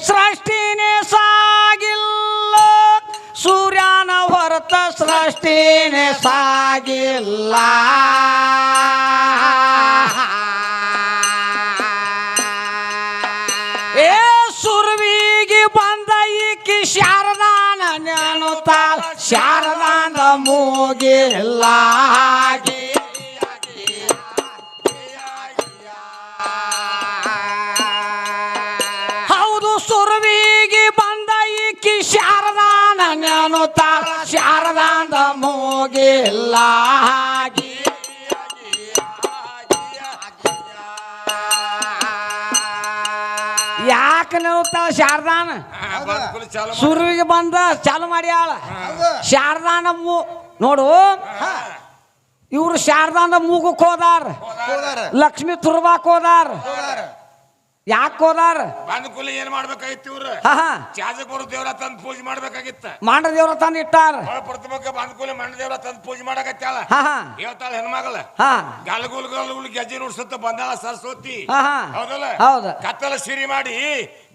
ಸೃಷ್ಟಿನೇ ಸಾಗಿಲ್ಲ ಸೂರ್ಯನ ಹೊರತ ಸೃಷ್ಟಿನೇ ಸಾಗಿಲ್ಲ ಏ ಸುರ್ವಿಗೆ ಬಂದ ಈಕಿ ಶಾರದಾನ ನೆನುತ್ತಾಳ ಶಾರದಾನ ಮೂಗಿಲ್ಲ ಹೌದು ಸುರ್ವಿಗೆ ಬಂದ ಈಕಿ ಶಾರದಾನ ನೆನುತ್ತಾಳ ಶಾರದಾನ ಮೂಗಿಲ್ಲ ಯಾಕೆ ನೆನುತ್ತಾಳ ಶಾರದಾನ ಸುರ್ವಿಗೆ ಬಂದ ಚಾಲು ಮಾಡ್ಯಾಳ ಶಾರದಾನ ನೋಡು ಇವ್ರು ಶಾರದಾನ ಮೂಗಕ್ಕೆ ಹೋದಾರ ಲಕ್ಷ್ಮಿ ತುರ್ಬಾಕ್ ಹೋದಾರ ಯಾಕೆ ಹೋದಾರ ಬಾಂಧಕುಲ ಏನ್ ಮಾಡ್ಬೇಕಾಗಿತ್ತು ಇವ್ರು ಚಾಜಪುರ ದೇವ್ರ ತಂದ್ ಪೂಜೆ ಮಾಡ್ಬೇಕಾಗಿತ್ತ ಮಾಂಡ ದೇವ್ರ ತಂದು ಇಟ್ಟಾರ ಪ್ರತಿಮಕ್ಕ ಬಾಂಧಕುಲ ಮಂಡ ದೇವ್ರ ತಂದ್ ಪೂಜೆ ಮಾಡಕತ್ತಾಳ ಹೇಳ್ತಾಳ ಹೆಣ್ಮಗಳ ಗಲಗುಲ್ ಗಲಗುಲ್ ಗೆಜ್ಜೆ ನುಡ್ಸತ್ತ ಬಂದಾಳ ಸರಸ್ವತಿ ಹೌದಲ್ಲ ಹೌದ ಕತ್ತಲ ಸಿರಿ ಮಾಡಿ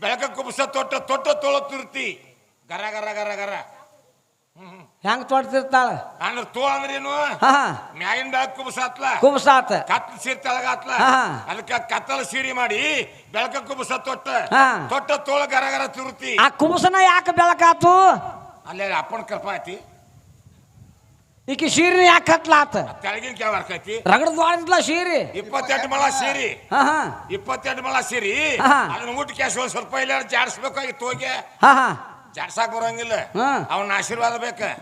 ಬೆಳಕ ಕುಬಸ ತೊಟ್ಟ ತೊಟ್ಟ ತೊಳತಿರ್ತಿ ಗರ ಗರ ಗರ ಗರ ಹೆಂಗ್ ತೊಡ್ತಿರ್ತಾಳ ಅಂದ್ರೆ ತೋ ಅಂದ್ರೇನು ಮ್ಯಾಗಿನ ಬೆಳಕ್ ಕುಬಸಾತ್ಲ ಕುಬ್ಸಾತ ಕತ್ತಲ ಸೀರೆ ತೆಳಗಾತ್ಲ ಅದಕ್ಕ ಕತ್ತಲ ಸೀರಿ ಮಾಡಿ ಬೆಳಕ ಕುಬಸ ತೊಟ್ಟ ತೊಟ್ಟ ತೋಳ ಗರ ಗರ ತಿರುತಿ ಆ ಕುಬ್ಸನ ಯಾಕೆ ಬೆಳಕಾತು ಅಲ್ಲೇ ಅಪ್ಪನ ಕೃಪಾ ಐತಿ ಈಕಿ ಸೀರೆ ಯಾಕೆ ಹತ್ಲಾತ ತೆಳಗಿನ ಕ್ಯಾವ ಹಾಕೈತಿ ರಗಡ್ ದ್ವಾಡಿದ್ಲ ಸೀರೆ 28 ಮೊಳ ಸೀರಿ 28 ಮೊಳ ಸೀರಿ ಅದನ್ನ ಊಟ ಕ್ಯಾಶ್ ಸ್ವಲ್ಪ ಇಲ್ಲ ಜಾಡಿಸ್ಬೇಕಾಗಿತ್ತು ಹೋಗಿ ಜಾಡ್ಸಾಕ್ ಬರಂಗಿಲ್ಲ ಅವನ ಆಶೀರ್ವಾದ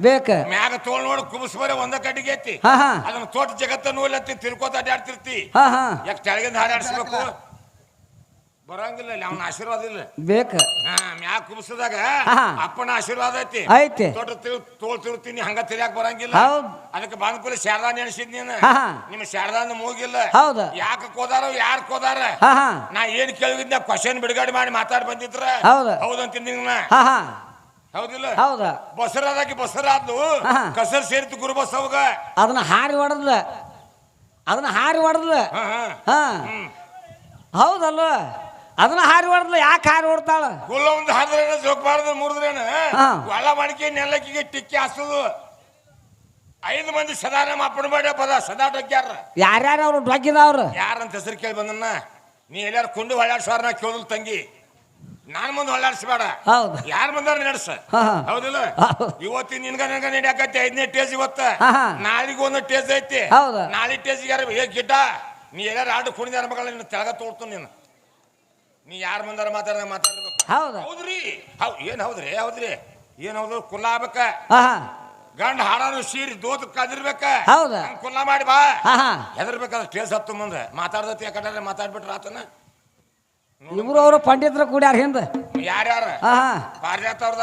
ಬೇಕ ಮ್ಯಾಗ ತೋಳ್ ನೋಡಿ ಕುಬಸ್ಬರ ಒಂದ ಕಟ್ಟಿಗೆ ಐತಿ ಅದನ್ನ ತೋಟ ಜಗತ್ತ ನೋಡ್ಲತ್ತಿ ತಿರ್ಕೋತ ಅಡ್ಡಾಡ್ತಿರ್ತಿ ಯಾಕೆ ತೆಳಗಿಂದ ಹಾಡಾಡ್ಸ್ಬೇಕು ಬರಂಗಿಲ್ಲ ಅವನ ಆಶೀರ್ವಾದ ಇಲ್ಲ ಬೇಕ ಮ್ಯಾಗ ಕುಬಸದಾಗ ಅಪ್ಪನ ಆಶೀರ್ವಾದ ಐತಿ ಐತಿ ತೋಟ ತೋಳ್ ತಿರುತ್ತೀನಿ ಹಂಗ ತಿರ್ಯಾಕ ಬರಂಗಿಲ್ಲ ಅದಕ್ಕೆ ಬಾಂಧಕುಲ ಶಾರದಾ ನೆನೆಸಿದ್ ನೀನು ನಿಮ್ಮ ಶಾರದಾನ ಮೂಗಿಲ್ಲ ಯಾಕ ಕೋದಾರ ಯಾರು ಕೋದಾರ ನಾ ಏನ್ ಕೇಳಿದ್ನ ಕ್ವಶನ್ ಬಿಡುಗಡೆ ಮಾಡಿ ಮಾತಾಡಿ ಬಂದಿದ್ರ ಹೌದಂತೀನಿ ಹೌದಿಲ್ಲ ಬಸರಾದಾಗಿ ಬಸರಾದ್ಲು ಕಸರ್ ಸೇರಿತು ಗುರು ಬಸವಗ ಅದನ್ನ ಹಾರಿ ಹೊಡೆದ್ಲ ಹೌದಲ್ಲ ಅದನ್ನ ಹಾರಿ ಹೊಡೆದ್ಲ ಯಾಕೆ ಹಾರಿ ಹೊಡ್ತಾಳ ಕುಲ್ಲ ಒಂದು ಹಾದ್ರೇನ ಜೋಗ್ಬಾರ್ದು ಮುರಿದ್ರೇನ ಒಳ ಮಡಿಕೆ ನೆಲ್ಲಕ್ಕಿಗೆ ಟಿಕ್ಕಿ ಹಾಸೋದು 5 ಮಂದಿ ಸದಾ ನಮ್ಮ ಅಪ್ಪನ ಬೇಡ ಪದ ಸದಾ ಡೊಗ್ಗ್ಯಾರ ಯಾರ್ಯಾರ ಅವ್ರು ಡೊಗ್ಗಿದವ್ರು ಯಾರಂತ ಹೆಸರು ಕೇಳಿ ಬಂದನ್ನ ನೀ ಎಲ್ಲಾರು ಕುಂಡು ಹೊಳ್ಳಾಡ್ಸೋರ್ ನಾ ಕೇಳಿದ್ರು ತಂಗಿ ನಾನ್ ಮುಂದೆ ಹೊಳ್ಳಾಡ್ಸ್ಬೇಡ ಯಾರ ಬಂದಾರ ನಡೆಸ ಹೌದಿಲ್ಲ ಇವತ್ತಿನ ನಿನ್ಗ ನನಗ ನಡಿಯಾಕೈತಿ 5ನೇ ಟೇಜ್ ಇವತ್ತ ನಾಳಿಗೆ ಒಂದು ಟೇಜ್ ಐತಿ ನಾಳೆ ಟೇಜ್ ಯಾರ ಗಿಡ್ಡ ನೀ ಎಲ್ಲಾರು ಆಡು ಕುಣಿದಾರ ಮಗಳ ನಿನ್ನ ತೆಳಗ ತೋಡ್ತು ನೀನು ನೀ ಯಾರ ಬಂದಾರ ಮಾತಾಡ್ಬೇಕು ಹೌದ್ರಿ ಏನ್ ಹೌದ್ರಿ ಏನ್ ಹೌದು ಕುಲ್ಲ ಆಗ್ಬೇಕ ಗಂಡ ಹಾಡಾರು ಸೀರಿ ದೋತ್ ಕದಿರ್ಬೇಕ ಕುಲ್ಲ ಮಾಡಿ ಬಾ ಹೆದರ್ಬೇಕಾದ್ರೆ ಟೇಸ್ ಹತ್ತು ಮುಂದೆ ಮಾತಾಡ್ದತಿ ಯಾಕಂದ್ರೆ ಮಾತಾಡ್ಬಿಟ್ರ ಆತನ ಇಬ್ರು ಅವರು ಪಂಡಿತರ ಕೂಡ್ಯಾರ ಹಿಂದ ಯಾರ್ಯಾರ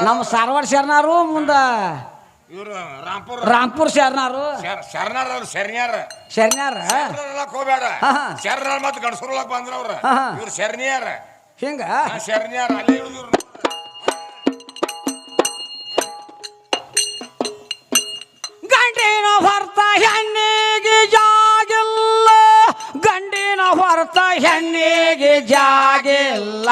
ನಮ್ಮ ಸಾರವಾಡ ಶರಣಾರು ಮುಂದ ಇವ್ರು ರಾಂಪುರ್ ಶರಣಾರು ಶರಣ್ಯಾರ ಹೋಗ್ಬೇಡ ಶರಣಾರ್ ಮತ್ ಗಣಸೂರೊಳಗ್ ಬಂದ್ರ ಅವ್ರ ಇವ್ರು ಶರಣ್ಯಾರ ಹಿಂಗ ಶರಣ್ಯಾರ ಅಲ್ಲೇ ಇವ್ರು ಗಂಡಿನ ಹೊರತ ಹೆಣ್ಣಿಗೆ ಜಾಗಿಲ್ಲ ಗಂಡಿನ ಹೊರತ ಹೆಣ್ಣಿಗೆ ಜಾಗಿಲ್ಲ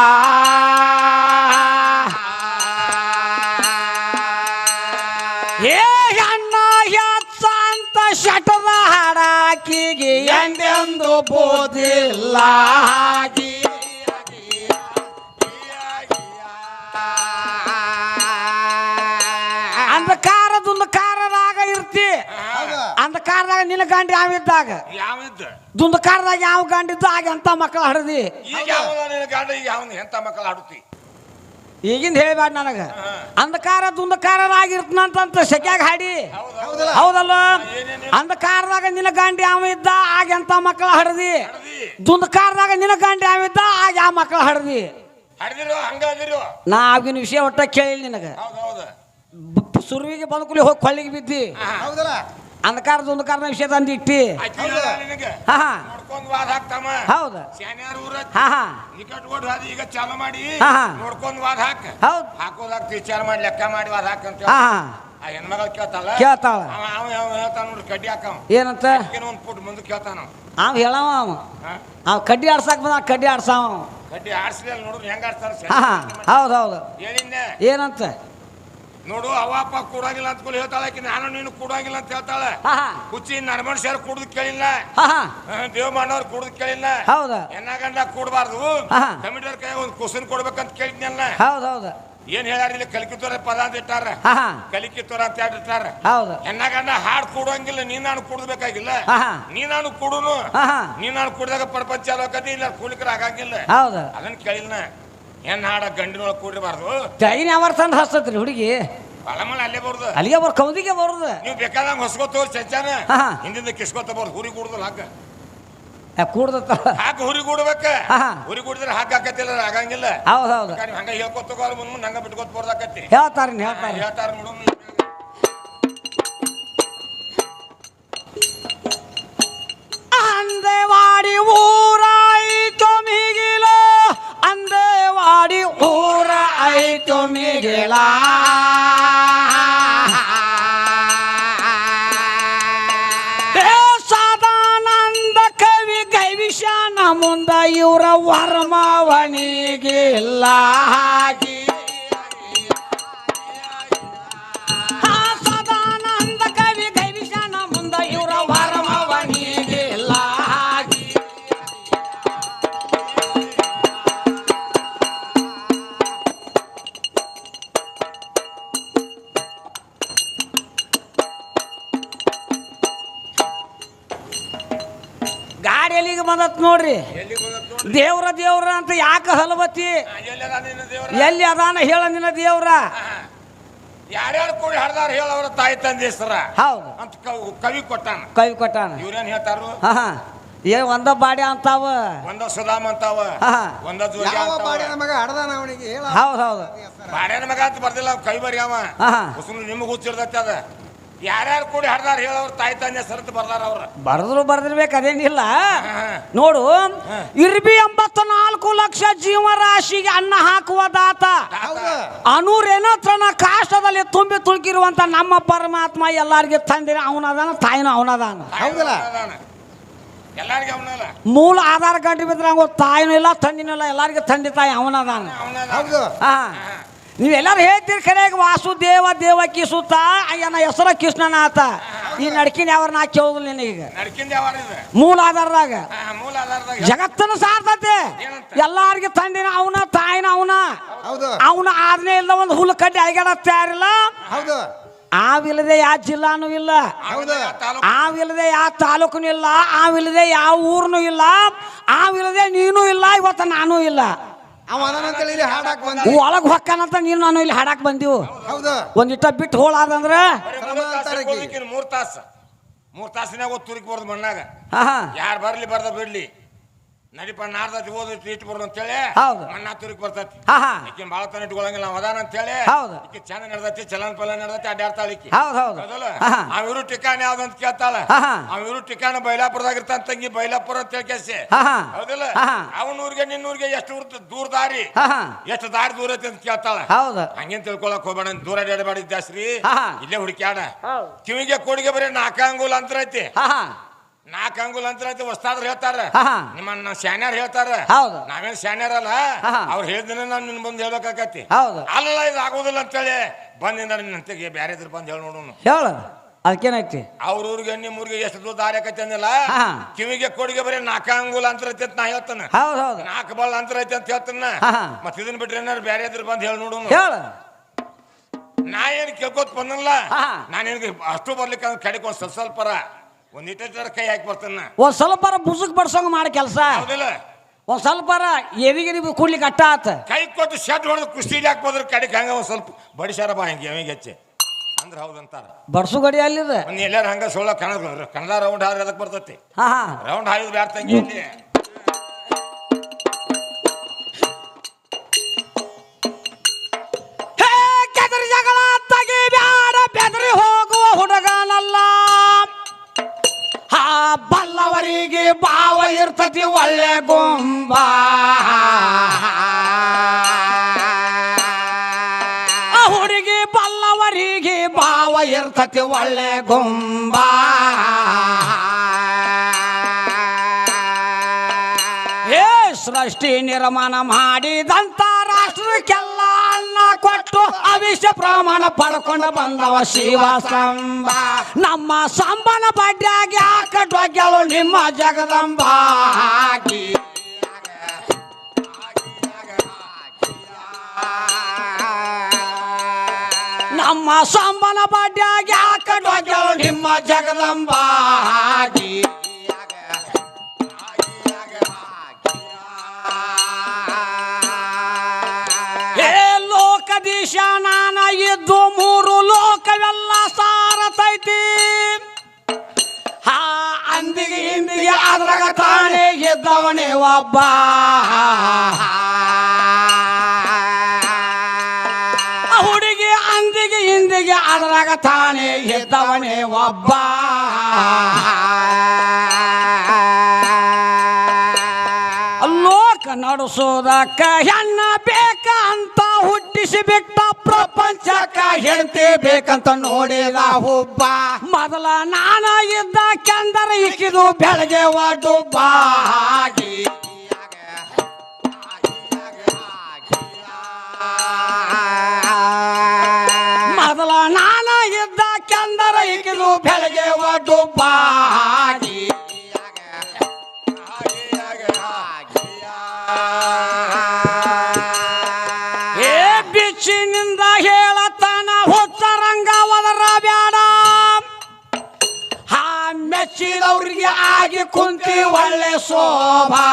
ಏ ಹೆಣ್ಣ ಹೆಚ್ಚಂತ ಶಟದ ಹಾಡಾಕಿಗೆ ಎಂದೆಂದು ಬೋದಿಲ್ಲ ಅಂಧಕಾರದಾಗ ಇರ್ತಿ ಅಂಧಕಾರದಾಗ ನಿನ್ನ ಗಂಡ ಯಾವಿದ್ದಾಗ ದುಂದಕಾರದಾಗ ಯಾವ ಗಂಡಿದ್ದ ಆಗ ಎಂತ ಮಕ್ಕಳು ಹಡದಿ ಎಂತ ಮಕ್ಕಳು ಹಾಡುತ್ತಿ ಈಗಿಂದ ಹೇಳ್ಬೇಡ ನನಗ ಅಂಧಕಾರ ದುಂದಕಾರನಾಗಿರ್ತನಂತ ಸೆಕ್ಯಾಗ ಹಾಡಿ ಹೌದಲ್ಲ ಅಂಧಕಾರದಾಗ ನಿನ್ನ ಗಂಡ ಯಾವ ಇದ್ದ ಆಗ ಎಂತ ಮಕ್ಕಳು ಹಡದಿ ದುಂದಕಾರದಾಗ ನಿನ್ನ ಗಂಡ ಯಾವಿದ್ದ ಆಗ ಯಾವ ಮಕ್ಕಳು ಹಡದಿ ನಾ ಆಗಿನ ವಿಷಯ ಒಟ್ಟ ಕೇಳಿ ನಿನಗ ಸುರುವಿಗೆ ಬಂದ ಕೂಲಿ ಹೋಗಿ ಕೊಳ್ಳಿಗೆ ಬಿದ್ದಿ ಅಂಧಕಾರದ ಒಂದಕಾರದ ವಿಷಯ ತಂದು ಇಟ್ಟಿ ಹೌದು ಈಗ ಚಾಲು ಮಾಡಿ ನೋಡ್ಕೊಂಡ್ ವಾದ ಹಾಕ ಹಾಕೋದಾಗ್ತಿ ವಿಚಾರ ಮಾಡಿ ಲೆಕ್ಕ ಮಾಡಿ ವಾದ ಹಾಕಂತ ಆ ಹೆಣ್ಮಗಳು ಕೇಳ್ತಾಳ ಹೇಳ್ತಾನ ನೋಡ್ರಿ ಕಡ್ಡಿ ಹಾಕವ ಏನಂತ ಒಂದ್ ಫುಟ್ ಮುಂದೆ ಕೇಳ್ತಾನ ಅವ್ ಹೇಳವ ಅವ ಕಡ್ಡಿ ಆಡ್ಸಾಕ್ ಬಂದ ಕಡ್ಡಿ ಆಡ್ಸಾವ ಕಡ್ಡಿ ಆಡ್ಸ್ಲಿಲ್ಲ ನೋಡ್ರಿ ಹೆಂಗ ಆಡ್ತಾರ ಹಾ ಹೌದೌದು ಹೇಳಿನ ಏನಂತ ನೋಡು ಅಪ್ಪ ಕೂಡಾಗಿಲ್ಲ ಅಂತ ಹೇಳ್ತಾಳೆ ಆಕಿ ನಾನು ನೀನು ಕೂಡಾಗಿಲ್ಲ ಅಂತ ಹೇಳ್ತಾಳೆ ಹುಚ್ಚಿ ನನ್ನ ಮನುಷ್ಯರು ಕುಡ್ದು ಕೇಳಿಲ್ಲ ದೇವ್ ಮಾಡವ್ರು ಕುಡ್ದು ಕೇಳಿಲ್ಲ ಹೌದಾ ಎನ್ನ ಗಂಡ ಕೂಡಬಾರ್ದು ಕಮಿಟರ್ ಕೈ ಒಂದು ಕುಸನ್ ಕೊಡ್ಬೇಕಂತ ಕೇಳಿದ್ನಲ್ಲ ಹೌದೌದು ಏನ್ ಹೇಳ್ಯಾರ ಇಲ್ಲಿ ಕಲಿಕಿತೋರ ಪದ ಅಂತ ಇಟ್ಟಾರ ಕಲಿಕಿತೋರ ಅಂತ ಇಟ್ಟಾರ ಹೌದು ಎನ್ನ ಗಂಡ ಹಾಡ್ ಕೂಡಂಗಿಲ್ಲ ನೀ ನಾನು ಕುಡ್ಬೇಕಾಗಿಲ್ಲ ನೀ ನಾನು ಕುಡುನು ನೀ ನಾನು ಕುಡ್ದಾಗ ಪ್ರಪಂಚ ಆಲೋಕತಿ ಇಲ್ಲ ಕೂಲಿಕರ ಆಗಂಗಿಲ್ಲ ಹೌದು ಅದನ್ನ ಕೇಳಿಲ್ಲ ಏನ್ ಹಾಡ ಗಂಡಿನೊಳಗೆ ಕೂಡಿರಬಾರ್ದು ಟೈನ್ ಯಾವ ತಂದು ಹಸ್ತತ್ರಿ ಹುಡುಗಿ ಬಲಮಳ ಅಲ್ಲೇ ಬರುದು ಅಲ್ಲಿಗೆ ಬರ್ ಕೌದಿಗೆ ಬರುದು ನೀವು ಬೇಕಾದಂಗ ಹೊಸ್ಕೋತ ಚಂಚಾನ ಹಿಂದಿಂದ ಕಿಸ್ಕೋತ ಬರುದು ಹುರಿ ಕೂಡುದಿಲ್ಲ ಹಾಕ ಕೂಡ್ದತ್ತ ಹಾಕ ಹುರಿ ಕೂಡ್ಬೇಕ ಹುರಿ ಕೂಡಿದ್ರೆ ಹಾಕತ್ತಿಲ್ಲ ಆಗಂಗಿಲ್ಲ ಹೌದೌದು ಹಂಗ ಹೇಳ್ಕೊತ ಮುಂದೆ ಹಂಗ ಬಿಟ್ಕೋತ ಬರ್ದಾಕತ್ತಿ ಹೇಳ್ತಾರ ನೋಡು ಅಂದೇವಾಡಿ ಊರ ಐತು ಮಿಗಿಲ ಅಂದೇವಾಡಿ ಊರ ಐತು ಮಿಗಿಲ ಸದಾನಂದ ಕವಿ ಗೈವಿಷಾನ ಮುಂದ ಇವರ ವರ್ಮವನಿಗಿಲ್ಲ ಹಾಗೆ ಸದಾನಂದ ಕವಿ ಗೈವಿಷಾನ ಮುಂದ ಇವರ ವರ್ಮವನಿಗಿಲ್ಲ ಹಾಗೆ ಗಾಡಿ ಎಲ್ಲಿಗೆ ಬಂದತ್ ನೋಡ್ರಿ ದೇವ್ರ ದೇವ್ರ ಅಂತ ಯಾಕೆ ಹಲವತಿ ಎಲ್ಲಿ ಅದಾನ ಹೇಳ ನಿನ್ನ ದೇವ್ರ ಯಾರ್ಯಾರು ಕೂಡಿ ಹಡ್ದಾರ ಹೇಳವ್ರ ತಾಯಿ ತಂದೆ ಹೆಸರ ಹೌದು ಅಂತ ಕವಿ ಕೊಟ್ಟಾನ ಇವ್ರೇನ್ ಹೇಳ್ತಾರು ಏನ್ ಒಂದ ಬಾಡಿ ಅಂತಾವ ಒಂದ ಸುಧಾಮ ಅಂತಾವ ಒಂದ ಜೋಗಿ ಹೌದು ಹೌದು ಬಾಡ್ಯಾನ ಮಗ ಅಂತ ಬರ್ದಿಲ್ಲ ಕವಿ ಬರಿ ಅವ ನಿಮಗ್ ಹುಚ್ಚಿರ್ತೈತಿ ಅದ ಯಾರ್ಯಾರು ಕೂಡಿ ಹಡ್ದಾರ ಹೇಳವ್ರ ತಾಯಿ ತಂದೆ ಸರತ್ ಬರ್ದಾರ ಅವ್ರ ಬರ್ದಿರ್ಬೇಕು ಅದೇನಿಲ್ಲ ನೋಡು ಇರ್ಬಿ 84 ಲಕ್ಷ ಜೀವರಾಶಿಗೆ ಅನ್ನ ಹಾಕುವ ದಾತ ಅನುರೇನತ್ರನ ಕಾಷ್ಟದಲ್ಲಿ ತುಂಬಿ ತುಳುಕಿರುವಂತ ನಮ್ಮ ಪರಮಾತ್ಮ ಎಲ್ಲಾರ್ಗೆ ತಂದಿರ ಅವನದಾನ ತಾಯಿನ ಅವನದಾನ ಹೌದಲ್ಲ ಎಲ್ಲಾರ್ಗೆ ಅವನಲ್ಲ ಮೂಲ ಆಧಾರ ಕಾರ್ಡ್ ಬಿದ್ರೆ ಹಂಗ ತಾಯಿನೂ ಇಲ್ಲ ತಂದಿನೂ ಇಲ್ಲ ಎಲ್ಲಾರ್ಗೆ ತಂದೆ ತಾಯಿ ಅವನದಾನ ನೀವೆಲ್ಲರೂ ಹೇಳ್ತೀರಿ ಕರೆಯಾಗ ವಾಸುದೇವ ದೇವಕಿ ಸುತ್ತ ಅಯ್ಯನ ಹೆಸರ ಕೃಷ್ಣನಾಥ ಈ ನಡ್ಕಿನ ಯಾವ ನಾ ಕೇಳುದಿಲ್ಲ ನಿನಗೆ ಮೂಲ ಆಧಾರದಾಗ ಜಗತ್ತನ್ನು ಸಾರ್ತತೆ ಎಲ್ಲಾರ್ಗೆ ತಂದಿನ ಅವನ ತಾಯಿನ ಅವನ ಆದ್ನೇ ಇಲ್ಲ ಒಂದು ಹುಲ್ಲು ಕಡ್ಡಿ ಅಯ್ಯಾಡ ತಯಾರಿಲ್ಲ ಆವಿಲ್ಲದೆ ಯಾವ ಜಿಲ್ಲಾನು ಇಲ್ಲ ಆವಿಲ್ಲದೆ ಯಾವ ತಾಲೂಕನು ಇಲ್ಲ ಆವಿಲ್ಲದೆ ಯಾವ ಊರ್ನು ಇಲ್ಲ ಆವಿಲ್ಲದೆ ನೀನು ಇಲ್ಲ ಇವತ್ತು ನಾನು ಇಲ್ಲ ಒಳಗ್ ಹೊಕ್ಕನಂತ ನೀನು ನಾನು ಇಲ್ಲಿ ಹಾಡಾಕ್ ಬಂದಿವು ಒಂದಿಟ್ಟ ಬಿಟ್ಟು ಹೋಳಾದಂದ್ರ 3 ತಾಸಿನಾಗ ತುರುಕಿ ಬರ್ದು ಮಣ್ಣಾಗ ಯಾರು ಬರ್ಲಿ ಬರ್ದ ಬಿಡ್ಲಿ ನಡಿಪ ನಾಡ್ದತಿ ಓದೈತಿ ಇಟ್ಟು ಬರ್ದು ಅಂತೇಳಿ ಮಣ್ಣ ತುರುಕಿ ಬರ್ತೈತಿ ಈಕಿನ ಬಾಳ ತನ ಇಟ್ಕೊಳಂಗಿಲ್ಲ ನಾವು ಅದಾನ ಅಂತೇಳಿ ಈಕಿ ಚಂದ ನಡ್ದತಿ ಚಲನ್ ಪಲನ್ ನಡ್ದತಿ ಅಡ್ಡಾಡ್ತಾಳ ಈಕಿ ಅವಿರು ಟಿಕಾಣ ಯಾವ್ದಂತ ಕೇಳ್ತಾಳ ಅವಿರು ಟಿಕಾಣ ಬೈಲಾಪುರದಾಗ ಇರ್ತಾನ ತಂಗಿ ಬೈಲಾಪುರ ಅಂತ ಕೇಳ್ಕೇಸಿ ಹೌದಿಲ್ಲ ಅವನೂರಿಗೆ ನಿನ್ನೂರಿಗೆ ಎಷ್ಟು ದೂರ ದಾರಿ ಎಷ್ಟು ದಾರಿ ದೂರ ಐತಿ ಅಂತ ಕೇಳ್ತಾಳ ಹಂಗೇನ್ ತಿಳ್ಕೊಳಕ್ ಹೋಗ್ಬೇಡ ದೂರ ಅಡ್ಡಾಡಬೇಡ ಜಾಸ್ತಿ ಇಲ್ಲೇ ಹುಡುಕ್ಯಾಡ ಕಿವಿಗೆ ಕೋಡಿಗೆ ಬರೀ 4 ಅಂಗುಲ ಅಂತರ ಐತಿ 4 ಅಂಗುಲ ಅಂತರ ಐತಿ ಹೊಸ್ತಾದ್ರು ಹೇಳ್ತಾರ ನಿಮ್ಮನ್ನ ಶಾನ್ಯಾರ ಹೇಳ್ತಾರ ನಾವೇನ್ ಶಾನ್ಯಾರಲ್ಲ ಅವ್ರು ಹೇಳಿದ್ರೆ ನಾನು ನಿನ್ ಬಂದು ಹೇಳ್ಬೇಕಾಕತಿ ಅಲ್ಲ ಇದು ಆಗೋದಿಲ್ಲ ಅಂತೇಳಿ ಬಂದಿಂದ ನಿನ್ನಂತೆಗೆ ಬ್ಯಾರೆ ಇದ್ರ ಬಂದು ಹೇಳಿ ನೋಡೋಣ ಹೇಳ ಅದಕ್ಕೇನೈತಿ ಅವ್ರ ಊರಿಗೆ ನಿಮ್ಮೂರಿಗೆ ಎಷ್ಟು ದೂರ ದಾರಿ ಆಕೈತಿ ಅಂದಿಲ್ಲ ಕಿವಿಗೆ ಕೋಡಿಗೆ ಬರೀ 4 ಅಂಗುಲ ಅಂತರ ಐತಿ ಅಂತ ನಾ ಹೇಳ್ತಾನ 4 ಬಲ್ ಅಂತರ ಐತಿ ಅಂತ ಹೇಳ್ತಾನ ಮತ್ ಇದನ್ ಬಿಟ್ರೆ ಏನಾರು ಬ್ಯಾರೆ ಇದ್ರ ಬಂದು ಹೇಳಿ ನೋಡೋಣ ನಾ ಏನ್ ಕೇಳ್ಕೋತ ಬಂದಲ್ಲ ನಾನೇನ್ ಅಷ್ಟು ಬರ್ಲಿಕ್ಕೆ ಕಡೆಗೆ ಒಂದ್ ಸ್ವಲ್ಪರ ಒಂದ್ ಇಟ್ಟ ಕೈ ಹಾಕಿ ಬರ್ತಾನ ಒಂದ್ ಸ್ವಲ್ಪ ಬುಸುಕ್ ಬಡ್ಸಂಗ ಮಾಡಿ ಕೆಲಸ ಒಂದ್ ಸ್ವಲ್ಪ ಎವಿಗೆ ಕೂಡ್ಲಿಕ್ಕೆ ಅಟ್ಟ ಆತ ಕೈ ಕೊಟ್ಟು ಶರ್ಟ್ ಹೊಡೆದು ಕುಸ್ತಿ ಹಾಕ್ಬೋದ್ರ ಕಡೆಗೆ ಹಂಗ ಒಂದ್ ಸ್ವಲ್ಪ ಬಡಿಸಾರ ಬಾ ಹಂಗೆ ಎವಿಗೆ ಹೆಚ್ಚೆ ಅಂದ್ರ ಹೌದಂತಾರ ಬಡ್ಸು ಗಡಿ ಅಲ್ಲಿದೆ ಎಲ್ಲಾರು ಹಂಗ ಸೋಳ ಕನ್ನಡ ರೌಂಡ್ ಹಾದ್ರೆ ಅದಕ್ಕೆ ಬರ್ತೈತಿ ರೌಂಡ್ ಹಾಯ್ದು ಬ್ಯಾಡ ತಂಗಿ ಜಗಳ ತಗಿ ಬ್ಯಾಡ ಬೆದರಿ ಹೋಗುವ ಹುಡುಗನಲ್ಲ ಬಲ್ಲವರಿಗೆ ಭಾವ ಇರ್ತತಿ ಒಳ್ಳೆ ಗೊಂಬ ಹುಡುಗಿ ಬಲ್ಲವರಿಗೆ ಭಾವ ಇರ್ತತಿ ಒಳ್ಳೆ ಗೊಂಬ ಸೃಷ್ಟಿ ನಿರ್ಮಾಣ ಮಾಡಿದಂತ ರಾಷ್ಟ್ರಕ್ಕೆಲ್ಲ ಅನ್ನ ಕೊಟ್ಟು ಅವಿಷ್ಯ ಪ್ರಮಾಣ ಪಡ್ಕೊಂಡು ಬಂದವ ಶಿವ ಸಂಬ ನಮ್ಮ ಸಂಬನ ಬಡ್ಯಾಗ ಯಾಕಟ್ವಾಗ್ಯಾಳು ನಿಮ್ಮ ಜಗದಂಬ ನಮ್ಮ ಸಂಬನ ಬಡ್ಯಾಗ ಯಾಕಟ್ವಾಗ್ಯಾಳು ನಿಮ್ಮ ಜಗದಂಬ ಲೋಕದೀಶ ನಾನ ಇದ್ದು ಮೂರು ಲೋಕವೆಲ್ಲ ಸಾರತೈತಿ ಹಾ ಅಂದಿಗೆ ಹಿಂದಿಗೆ ಅದ್ರಾಗ ತಾನೇ ಇದ್ದವನೇ ಒಬ್ಬ ಹುಡುಗಿ ಅಂದಿಗೆ ಹಿಂದಿಗೆ ಅದ್ರಾಗ ತಾನೇ ಇದ್ದವನೇ ಒಬ್ಬ ಲೋಕ ನಡೆಸೋದಕ್ಕ ಹೆಣ್ಣ ಬೇಕ ಅಂತ ಹುಟ್ಟಿಸಿ ಬಿಟ್ಟ ಪ್ರಪಂಚಕ್ಕ ಹೆಣ್ತಿ ಬೇಕಂತ ನೋಡಿದ ಹುಬ್ಬ ಮೊದಲ ನಾನ ಇದ್ದ ಕೆಂದರ ಇಕ್ಕಿದು ಬೆಳಗ್ಗೆ ಒಡ್ಡುಬ್ಬ ಮೊದಲ ನಾನ ಇದ್ದ ಕೆಂದರ ಇಕ್ಕಿದು ಬೆಳಗ್ಗೆ ಒಡ್ಡುಬ್ಬ ಬಿಚ್ಚಿನಿಂದ ಹೇಳತನ ಹುಚ್ಚರಂಗ ಒದರ ಬ್ಯಾಡ ಹಾ ಮೆಚ್ಚಿದವ್ರಿಗೆ ಆಗಿ ಕುಂತಿ ಒಳ್ಳೆ ಶೋಭಾ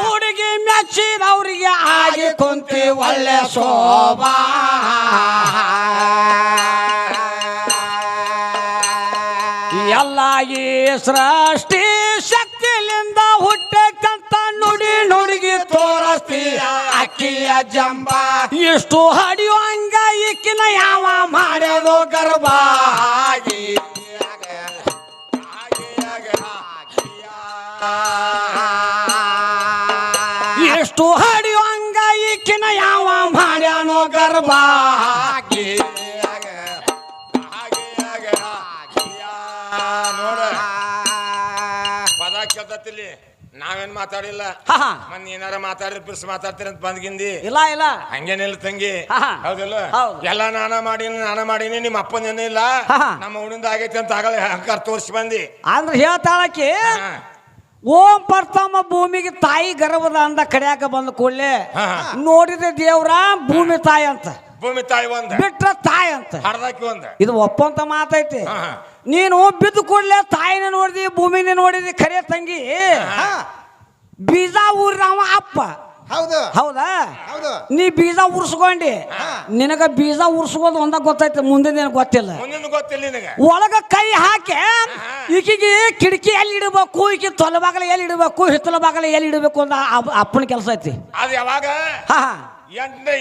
ಹುಡುಗಿ ಮೆಚ್ಚಿದವ್ರಿಗೆ ಆಗಿ ಕುಂತಿ ಒಳ್ಳೆ ಶೋಭಾ ಎಲ್ಲ ಈ ಸೃಷ್ಟಿ ಶಕ್ತಿಲಿಂದ ಹುಟ್ಟಕ್ಕಂತ ನುಡಿ ನುಡುಗಿ ತೋರಿಸ್ತೀಯ ಅಕ್ಕಿಯ ಜಂಬ ಇಷ್ಟು ಹಡಿಯುವಂಗ ಇಕ್ಕಿನ ಯಾವ ಮಾಡೋದು ಗರ್ಭ ಎಷ್ಟು ಹಡಿಯುವಂಗ ಇಕ್ಕಿನ ಯಾವ ಮಾಡ್ಯಾನೋ ಗರ್ಭ ನಾವೇನ್ ಮಾತಾಡಿಲ್ಲ ಮನ್ ಏನಾರ ಮಾತಾಡ್ರಿ ಬಿರ್ಸ್ ಮಾತಾಡ್ತೀರಿ ಅಂತ ಬಂದ್ಗಿಂದಿ ಇಲ್ಲ ಇಲ್ಲ ಹಂಗೇನಿಲ್ಲ ತಂಗಿ ಹೌದಿಲ್ಲ ಎಲ್ಲ ನಾನ ಮಾಡೀನಿ ನಿಮ್ಮ ಅಪ್ಪನೇನು ಇಲ್ಲ ನಮ್ಮ ಹುಡಿಂದ ಆಗೈತಿ ಅಂತ ಆಗಲ್ಲ ಅಹಂಕಾರ ತೋರಿಸಿ ಬಂದಿ ಅಂದ್ರೆ ಹೇಳ್ತಾಳಕಿ ಓಂ ಪ್ರಥಮ ಭೂಮಿಗೆ ತಾಯಿ ಗರ್ಭದ ಅಂದ ಕಡ್ಯಾಕ ಬಂದ ಕೂಡಲೇ ನೋಡಿದ ದೇವ್ರ ಭೂಮಿ ತಾಯಿ ಅಂತ ಭೂಮಿ ತಾಯಿ ಒಂದ ಬಿಟ್ರ ತಾಯಿ ಅಂತ ಹರ್ದಾಕಿ ಒಂದ ಇದು ಒಪ್ಪಂತ ಮಾತೈತಿ ನೀನು ಬಿದ್ದು ಕೂಡಲೇ ತಾಯಿನ ನೋಡಿದಿ ಭೂಮಿನ ನೋಡಿದಿ ಖರೆ ತಂಗಿ ಬೀಜ ಊರಿನವ ಅಪ್ಪ ಹೌದಾ ನೀ ಬೀಜ ಉರ್ಸ್ಕೊಂಡಿ ನಿನಗ ಬೀಜ ಉರ್ಸ್ಕೋದು ಒಂದ ಗೊತ್ತೈತಿ ಮುಂದಿನ ಗೊತ್ತಿಲ್ಲ ಒಳಗ ಕೈ ಹಾಕಿ ಈಕಿಗೆ ಕಿಟಕಿ ಎಲ್ಲಿ ಇಡಬೇಕು ಈಕಿ ತೊಲಬಾಗಲ ಎಲ್ಲಿ ಇಡಬೇಕು ಹಿತ್ತಲ ಬಾಗಲ ಎಲ್ಲಿ ಇಡಬೇಕು ಅಂತ ಅಪ್ಪನ ಕೆಲಸ ಐತಿ ಅದು ಯಾವಾಗ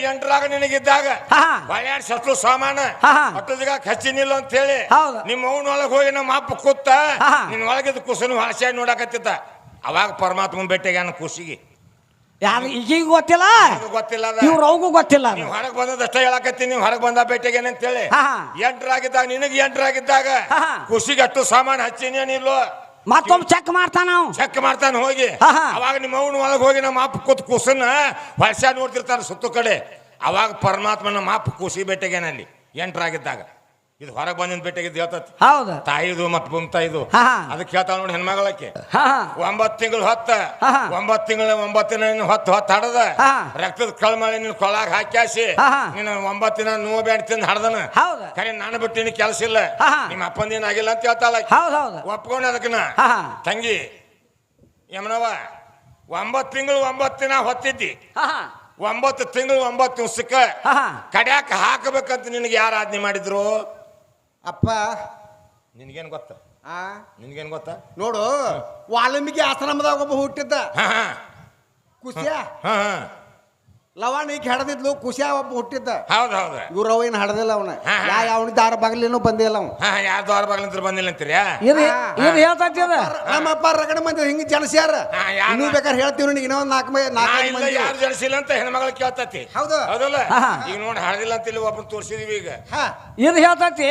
ಎಂಟರಾಗ ನಿನಗಿದ್ದಾಗ ಬಳ್ಯಾಡ್ ಶತ್ರು ಸಾಮಾನ ಹತ್ತದಾಗ ಖರ್ಚಿನಿಲ್ಲ ಅಂತ ಹೇಳಿ ನಿಮ್ಮ ಅವನೊಳಗೆ ಹೋಗಿ ನಮ್ಮ ಅಪ್ಪ ಕೂತ ನಿನ್ ಒಳಗಿದ್ ಕುಸನು ಹಳಸ್ಯಾಡಿ ನೋಡಕತ್ತಿದ್ದ ಅವಾಗ ಪರಮಾತ್ಮನ ಭೇಟಿಗೆ ಖುಷಿಗೆ ಈಗೀಗ ಗೊತ್ತಿಲ್ಲ ಇವ್ರು ಅವಗೂ ಗೊತ್ತಿಲ್ಲ ನೀವು ಹೊರಗೆ ಬಂದದಷ್ಟ ಹೇಳಕತ್ತೀನಿ ನೀವು ಹೊರಗೆ ಬಂದ ಭೇಟಿಗೆ ಅಂತೇಳಿ ಎಂಟರಾಗಿದ್ದಾಗ ನಿನಗೆ ಎಂಟರಾಗಿದ್ದಾಗ ಖುಷಿಗೆ ಅಷ್ಟು ಸಾಮಾನು ಹಚ್ಚಿನಿ ನಿಲ್ಲೋ ಮತ್ತೊಮ್ಮೆ ಚೆಕ್ ಮಾಡ್ತಾನ ಹೋಗಿ ಅವಾಗ ನಿಮ್ಮ ಅವನ ಒಳಗೆ ಹೋಗಿ ನಮ್ಮ ಅಪ್ಪ ಕೂತ್ ಕುಸನ್ನ ವರ್ಷ ನೋಡ್ತಿರ್ತಾನೆ ಸುತ್ತು ಕಡೆ ಅವಾಗ ಪರಮಾತ್ಮ ನಮ್ಮ ಅಪ್ಪ ಖುಷಿ ಭೇಟಿಗೆನಲ್ಲಿ ಎಂಟರಾಗಿದ್ದಾಗ ಇದು ಹೊರಗೆ ಬಂದಿನ ಭೇಟಿಗೆ ಹೇಳ್ತತಿ ಹೌದು ತಾಯಿದು ಮತ್ತೆ ಭೂಮಿತಾಯಿದು ಅದಕ್ಕೆ ಹೇಳ್ತಾಳ ನೋಡಿ ಹೆಣ್ಮಗಳಕ್ಕೆ 9 ತಿಂಗಳು 9 ತಿಂಗಳ 9 ದಿನ ಹೊತ್ತು ಹಡದ ರಕ್ತದ ಕಳ್ಮಳೆ ನಿನ್ ಕೊಳಾಗ ಹಾಕ್ಯಾಸಿ ನೀನು 9 ದಿನ ನೋವು ಬ್ಯಾಡ ತಿಂದು ಹಡ್ದನ ಖರೆ ನಾನು ಬಿಟ್ಟಿನಿ ಕೆಲಸ ಇಲ್ಲ ನಿಮ್ಮ ಅಪ್ಪಂದೇನು ಆಗಿಲ್ಲ ಅಂತ ಹೇಳ್ತಾಳ ಒಪ್ಕೊಂಡ ಅದಕ್ಕನ ತಂಗಿ ಯಮನವ 9 ತಿಂಗಳು 9 ದಿನ ಹೊತ್ತಿದ್ದಿ 9 ತಿಂಗಳು 9 ದಿವಸಕ್ಕ ಕಡ್ಯಾಕ ಹಾಕಬೇಕಂತ ನಿನಗೆ ಯಾರು ಆಜ್ಞೆ ಮಾಡಿದ್ರು ಅಪ್ಪ ನಿನಗೇನು ಗೊತ್ತ ನಿನಗೇನು ಗೊತ್ತ ನೋಡು ವಾಲ್ಮೀಕಿ ಆಶ್ರಮದಾಗ ಒಬ್ಬ ಹುಟ್ಟಿದ್ದ ಕುಸಿಯ ಲವಾಣಿಗೆ ಹಡದಿದ್ಲು ಕುಸಿಯ ಒಬ್ಬ ಹುಟ್ಟಿದ್ದ ಹೌದೌದು ಇವ್ರು ಅವ ಏನು ಹಡದಿಲ್ಲ ಅವನ ಅವನ ದಾರ ಬಾಗಿಲೇನೋ ಬಂದಿಲ್ಲ ಅವ ಯಾರ ದಾರ ಬಾಗಿಲಿಂದ ಬಂದಿಲ್ಲ ಅಂತೀರಿ ನಮ್ಮಪ್ಪ ರಗಡ ಮಂದಿ ಹಿಂಗ ಜಲಸ್ಯಾರ ಇನ್ನೂ ಬೇಕಾದ್ರೆ ಹೇಳ್ತೀವಿ ನಿನಗೆ ಇನ್ನೊಂದು 4 ಮಂದಿ ಯಾರು ಜಲಸಿಲ್ಲ ಅಂತ ಹೆಣ್ಮಗಳು ಕೇಳ್ತತಿ ಹೌದಲ್ಲ ಈಗ ನೋಡಿ ಹಳದಿಲ್ಲ ಅಂತ ಇಲ್ಲಿ ಒಬ್ಬನ ತೋರಿಸಿದೀವಿ ಈಗ ಇದು ಹೇಳ್ತತಿ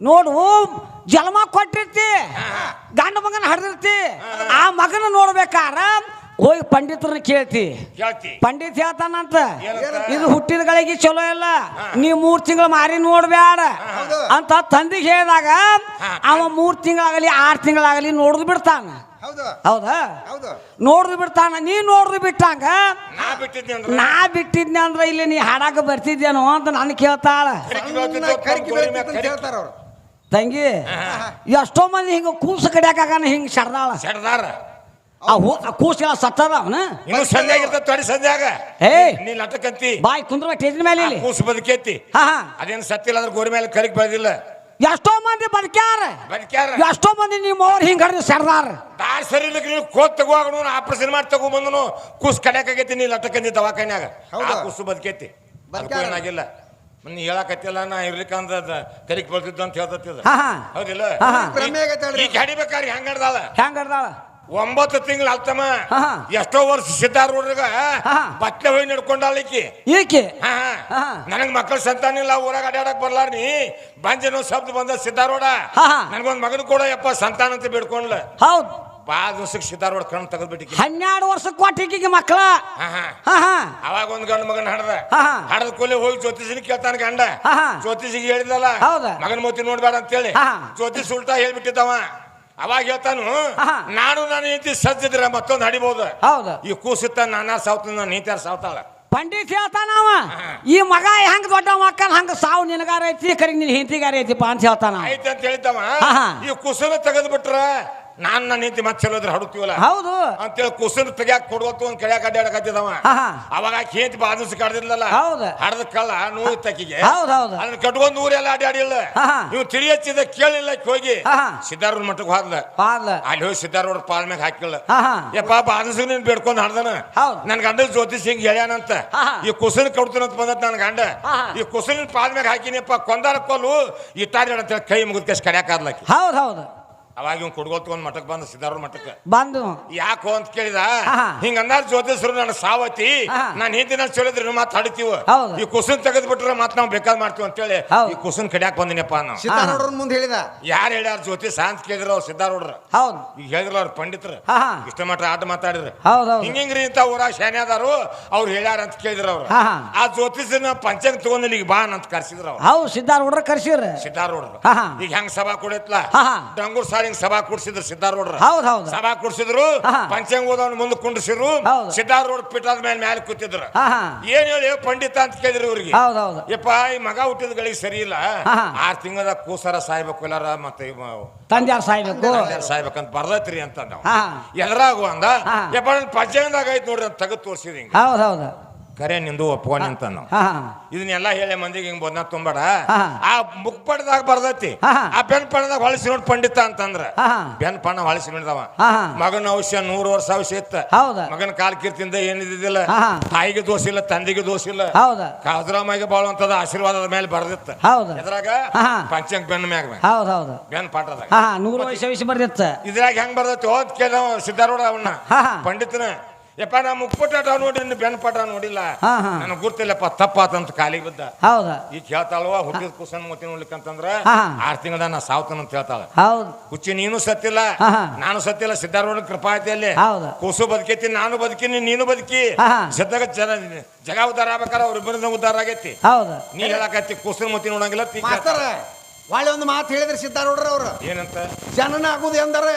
ನೋಡು ಜನ್ಮ ಕೊಟ್ಟಿರ್ತಿ ಗಂಡ ಮಗನ ಹಡ್ದಿರ್ತಿ ಆ ಮಗನ ನೋಡ್ಬೇಕಾರ ಹೋಗಿ ಪಂಡಿತರನ್ನ ಕೇಳ್ತಿ ಪಂಡಿತ್ ಹೇಳ್ತಾನಂತ ಇದು ಹುಟ್ಟಿದ ಗಳಿಗೆ ಚಲೋ ಇಲ್ಲ ನೀ 3 ತಿಂಗಳು ಮಾರಿ ನೋಡ್ಬ್ಯಾಡ ಅಂತ ತಂದಿಗೆ ಹೇಳಿದಾಗ ಅವ 3 ತಿಂಗಳಾಗಲಿ 6 ತಿಂಗಳಾಗಲಿ ನೋಡ್ದು ಬಿಡ್ತಾನ ಹೌದಾ ನೋಡ್ದು ಬಿಡ್ತಾನ ನೀ ನೋಡ್ದು ಬಿಟ್ಟಂಗ ನಾ ಬಿಟ್ಟಿದ್ನೆ ಅಂದ್ರ ಇಲ್ಲಿ ನೀ ಹಾಡಾಕ ಬರ್ತಿದ್ದೇನೋ ಅಂತ ನನ್ ಕೇಳ್ತಾಳ ತಂಗಿ ಎಷ್ಟೋ ಮಂದಿ ಹಿಂಗ ಕೂಸು ಕಡಿಯಾಕಾಗ ಹಿಂಗ ಸೆಡ್ದಾಳ ಕೂಸೆಲ್ಲ ಸತ್ತದ ಅವನ ಇನ್ನು ಸಂಧ್ಯಾಗಿರ್ತ ತೊಡಿ ಸಂಧ್ಯಾಗ ನೀ ಲಟಕಂತಿ ಬಾಯ್ ಕುಂದ್ರ ಟೇಜಿನ ಮೇಲೆ ಇಲ್ಲಿ ಕೂಸು ಬದುಕೈತಿ ಅದೇನು ಸತ್ತಿಲ್ಲ ಅಂದ್ರೆ ಗೋರಿ ಮೇಲೆ ಕರಿಕ್ ಬೆಳೆದಿಲ್ಲ ಎಷ್ಟೋ ಮಂದಿ ಬದುಕ್ಯಾರ ಎಷ್ಟೋ ಮಂದಿ ನಿಮ್ಮ ಅವ್ರ ಹಿಂಗ ಹಿಡಿದು ಸೆಡ್ದಾರ ಸರಿ ನೀವು ಕೋತ್ ತಗೋನು ಆಪರೇಷನ್ ಮಾಡಿ ತಗೊಂಬಂದನು ಕೂಸು ಕಡ್ಯಾಕಾಗೈತಿ ನೀ ಲಟಕಂದಿ ದವಾಖಾನ್ಯಾಗ ಕೂಸು ಬದುಕೈತಿ ಏನಾಗಿಲ್ಲ ನೀ ಹೇಳಕತ್ತಿಲ್ಲ ನಾ ಇರ್ಲಿಕ್ಕಂದ್ರ ಕರಿಕ್ ಬೆಳ್ತಿದ್ದ ಅಂತ ಹೇಳ್ತಿದ್ದ ಹೌದಿಲ್ಲ ಈಗ ಹಡಿಬೇಕಾದ್ರೆ ಹೆಂಗ್ ಹಡ್ದಾಳ 9 ತಿಂಗಳು ಅಲ್ತಮ್ಮ ಎಷ್ಟೋ ವರ್ಷ ಸಿದ್ದಾರೂಢ್ರಗ ಬಟ್ಲೆ ಹೋಗಿ ನಡ್ಕೊಂಡಾಳಿಕಿ ಈಕೆ ನನಗ್ ಮಕ್ಕಳ ಸಂತಾನ ಇಲ್ಲ ಊರಾಗ ಅಡ್ಯಾಡಕ್ ಬರ್ಲಾರ ನೀ ಬಂಜನೋ ಶಬ್ದ ಬಂದ ಸಿದ್ದಾರೂಢ ನನ್ಗೊಂದ್ ಮಗನ ಕೂಡ ಯಪ್ಪ ಸಂತಾನ ಅಂತ ಬಿಡ್ಕೊಂಡ್ಲ ಹೌದು ಬಾಳ ದಿವಸಕ್ಕೆ ಸಿದ್ದಾರೂಢ ಕಣ್ ತೆಗೆದ್ಬಿಟ್ಟಿ 12 ವರ್ಷ ಕೊಟ್ಟಿಗೆ ಮಕ್ಕಳ ಅವಾಗ ಒಂದ್ ಗಂಡ ಮಗನ ಹಡದ ಕೂಲಿ ಹೋಗಿ ಜ್ಯೋತಿಷಿನ ಕೇಳ್ತಾನ ಗಂಡ ಜ್ಯೋತಿಷಿಗೆ ಹೇಳಿದಲ್ಲ ಮಗನ ಮೋತಿ ನೋಡ್ಬೇಡ ಅಂತೇಳಿ ಜ್ಯೋತಿಷ್ ಉಲ್ಟಾ ಹೇಳ್ಬಿಟ್ಟಿದ್ದವ ಅವಾಗ ಹೇಳ್ತಾನು ನಾನು ಹೆಂಡತಿ ಸಜ್ಜಿದ್ರ ಮತ್ತೊಂದು ಹಡಿಬಹುದು ಈ ಕೂಸಿತ್ತ ನಾನಾ ಸಾವ್ತ ನೀತ್ಯಾರ ಸಾವ್ತಾಳ ಪಂಡಿತ್ ಹೇಳ್ತಾನ ಅವ ಈ ಮಗ ಹೆಂಗ್ ದೊಡ್ಡ ಮಕ್ಕಳ ಹಂಗ ಸಾವು ನಿನಗಾರ ಐತಿ ಕರಿ ನಿನ್ ಹೆಂಡತಿಗಾರ ಐತಿಪ್ಪ ಅಂತ ಹೇಳ್ತಾನ ಐತಿ ಅಂತ ಹೇಳ್ತಾವ ಈ ಕುಸನ ತೆಗೆದ್ ಬಿಟ್ರ ನನ್ನ ನೀತಿ ಮತ್ತೆ ಚಲೋದ್ರ ಹಡುತ್ತೀವಲ್ಲ ಹೌದು ಅಂತೇಳಿ ಕುಸನ್ ತೆಗ್ಯಾಕ ಕೊಡ್ವತ್ತು ಒಂದ್ ಕೆಳ್ಯಾಕ ಅಡ್ಡಾಡಕತ್ತಿದವ ಅವಾಗ ಕೇಂತಿ ಬಾಜುಸ್ ಕಡ್ದಿರ್ಲಲ್ಲ ಹಡದ ಕಳ್ಳ ನೋವು ತಕ್ಕಿಗೆ ಅದನ್ನ ಕಟ್ಕೊಂಡ್ ಊರೆಲ್ಲ ಅಡ್ಡಾಡಿಲ್ಲ ನೀವು ತಿಳಿ ಹಚ್ಚಿದ ಕೇಳಿಲ್ಲ ಹೋಗಿ ಸಿದ್ದಾರೂಢ ಮಠಕ್ಕೆ ಹೋದ್ಲ ಅಲ್ಲಿ ಹೋಗಿ ಸಿದ್ದಾರೂಢ ಪಾಲ್ ಮ್ಯಾಗ ಹಾಕಿಲ್ಲ ಯಪ್ಪ ಬಾಜುಸ್ ನೀನ್ ಬೇಡ್ಕೊಂಡ್ ಹಡ್ದನ ನನ್ ಗಂಡ ಜ್ಯೋತಿಷ್ ಹಿಂಗ್ ಹೇಳ್ಯಾನಂತ ಈ ಕುಸನ್ ಕಡ್ತೀನಂತ ಬಂದತ್ ನನ್ ಗಂಡ ಈ ಕುಸನ್ ಪಾಲ್ ಮ್ಯಾಗ ಹಾಕಿನಿಯಪ್ಪ ಕೊಂದಾರ ಕೊಲ್ಲು ಇಟ್ಟಾಡಿ ಅಂತ ಕೈ ಮುಗಿದ ಕೆಸ್ ಕಡ್ಯಾಕ ಆದ್ಲಕ್ಕಿ ಹೌದು ಅವಾಗ ಇವ್ ಕುಡ್ಗೋತ್ಕೊಂಡ್ ಮಠಕ್ ಬಂದ ಸಿದ್ದಾರೂಢ ಮಠಕ್ಕೆ ಬಂದು ಯಾಕೋ ಅಂತ ಕೇಳಿದ ಹಿಂಗ ಅಂದಾರ ಜ್ಯೋತಿಷ್ರು ನನ್ನ ಸಾವತಿ ನಾನ್ ಹಿಂದಿನ ಚೊಲಿದ್ರೆ ಮಾತ್ ಹಡಿತೀವ ಈ ಕುಸನ್ ತೆಗೆದ್ ಬಿಟ್ರೆ ಮತ್ ನಾವ್ ಬೇಕಾದ್ ಮಾಡ್ತೀವಿ ಅಂತೇಳಿ ಈ ಕುಸನ್ ಕಡ್ಯಾಕ್ ಬಂದಿನಪ್ಪ ನಾವು ಮುಂದೆ ಹೇಳಿದ ಯಾರು ಹೇಳ್ಯಾರ ಜ್ಯೋತಿಷ್ ಅಂತ ಕೇಳಿದ್ರ ಅವ್ರು ಸಿದ್ದಾರೂಢ್ರ ಈಗ ಹೇಳಿದ್ರ ಅವ್ರ ಪಂಡಿತರು ಇಷ್ಟ ಮಟ್ಟ ಆಟ ಮಾತಾಡಿದ್ರು ಹಿಂಗ್ರಿ ಇಂತ ಊರಾಗ ಶಾನ್ಯಾದಾರು ಅವ್ರು ಹೇಳ್ಯಾರ ಅಂತ ಕೇಳಿದ್ರ ಅವ್ರು ಆ ಜ್ಯೋತಿಷನ ಪಂಚಾಂಗ ತಗೊಂಡ್ ಈಗ ಬಾ ಅಂತ ಕರ್ಸಿದ್ರ ಅವ್ರು ಸಿದ್ದಾರೂಢ್ರ ಕರ್ಸಿರ ಸಿದ್ದಾರೂಢ್ರು ಈಗ ಹೆಂಗ್ ಸಭಾ ಕೊಡತ್ಲ ಡಂಗೂರ್ ಸಾರಿ ಸಭಾ ಕೂಡ್ಸಿದ್ರು ಸಿದ್ದಾರೂಢ್ರ ಸಭಾ ಕೂಡ್ಸಿದ್ರು ಪಂಚಾಂಗ ಓದವ್ನ ಮುಂದೆ ಕುಂಡ್ಸಿದ್ರು ಸಿದ್ದಾರೂಢ ಪೀಠದ ಮೇಲೆ ಕೂತಿದ್ರು ಏನ್ ಹೇಳಿ ಪಂಡಿತ ಅಂತ ಕೇಳಿದ್ರು ಇವ್ರಿಗೆ ಯಪ್ಪ ಈ ಮಗ ಹುಟ್ಟಿದ ಗಳಿಗೆ ಸರಿ ಇಲ್ಲ 6 ತಿಂಗಳ ಕೂಸರ ಸಾಯ್ಬೇಕು ಎಲ್ಲಾರ ಮತ್ತೆ ತಂದ್ಯಾರ ಸಾಯ್ಬೇಕಂತ ಬರ್ದೈತ್ರಿ ಅಂತ ನಾವು ಎದ್ರಾಗು ಅಂದ ಯಪ್ಪ ಪಂಚಾಂಗದಾಗ ಐತ್ ನೋಡ್ರಿ ಅಂತ ತೆಗೆದು ತೋರ್ಸಿದ್ರಿ ಕರೆ ನಿಂದು ಒಪ್ಕೊಂಡ್ ನಿಂತ ಇದನ್ನೆಲ್ಲ ಹೇಳಿ ಮಂದಿಗೆ ಹಿಂಗ್ ಬೋದ್ನ ತುಂಬೇಡ ಆ ಬುಕ್ ಪಡದಾಗ ಬರ್ದೈತಿ ಆ ಬೆನ್ ಪಣದಾಗ ಹೊಳಿಸಿ ನೋಡ್ ಪಂಡಿತ ಅಂತಂದ್ರ ಬೆನ್ ಪಣ ಹೊಳಿಸಿ ನೋಡಿದವ ಮಗನ ಔಷ್ಯ 100 ವರ್ಷ ಔಷ್ಯ ಇತ್ತ ಮಗನ ಕಾಲ್ ಕೀರ್ತಿಯಿಂದ ಏನಿದ್ದಿಲ್ಲ ತಾಯಿಗೆ ದೋಷ ಇಲ್ಲ ತಂದೆಗೆ ದೋಷ ಇಲ್ಲ ಕಾದ್ರಾಮಾಗೆ ಬಾಳುವಂತದ ಆಶೀರ್ವಾದದ ಮೇಲೆ ಬರ್ದಿತ್ತ ಇದ್ರಾಗ ಪಂಚಾಂಗ ಬೆನ್ ಮ್ಯಾಗ ಬೆನ್ ಪಾಠದಾಗ 100 ವರ್ಷ ಬರ್ದಿತ್ತ ಇದ್ರಾಗ ಹೆಂಗ್ ಬರ್ದೈತಿ ಹೋದ್ ಕೇಳ ಸಿದ್ದಾರೂಢ ಅವನ್ನ ಪಂಡಿತನ ಯಪ್ಪ ನಾ ಮುಕ್ಪಟ ನೋಡಿ ಬೆನ್ ಪಟ ನೋಡಿಲ್ಲ ನನಗ್ ಗುರ್ತಿಲ್ಲಪ್ಪ ತಪ್ಪಾತಂತ ಕಾಲಿಗೆ ಬಿದ್ದ ಈಗ ಹೇಳ್ತಾಳವ ಹುಟ್ಟಿದ ಕುಸನ್ ಮತಿ ನೋಡ್ಲಿಕ್ಕಂತಂದ್ರ 6 ತಿಂಗಳ ನಾ ಸಾವ್ತನ ಅಂತ ಹೇಳ್ತಾಳ ಹುಚ್ಚಿ ನೀನು ಸತ್ತಿಲ್ಲ ನಾನು ಸತ್ತಿಲ್ಲ ಸಿದ್ದಾರೂಢ ಕೃಪಾಯತಿಯಲ್ಲಿ ಕೂಸು ಬದುಕೈತಿ ನಾನು ಬದುಕಿನಿ ನೀನು ಬದುಕಿ ಸದ್ದಾಗ ಜಗ ಉದ್ದಾರ ಆಗ್ಬೇಕಾರ ಅವ್ರಿಬ್ಬರಿಂದ ಉದ್ದಾರ ಆಗೈತಿ ನೀ ಹೇಳಕತ್ತಿ ಕುಸನ್ ಮತಿ ನೋಡಂಗಿಲ್ಲ ಒಳ್ಳೆ ಒಂದು ಮಾತು ಹೇಳಿದ್ರೆ ಸಿದ್ದಾರೂಢ್ರ ಅವ್ರು ಏನಂತ ಜನನ ಆಗುದು ಎಂದರೆ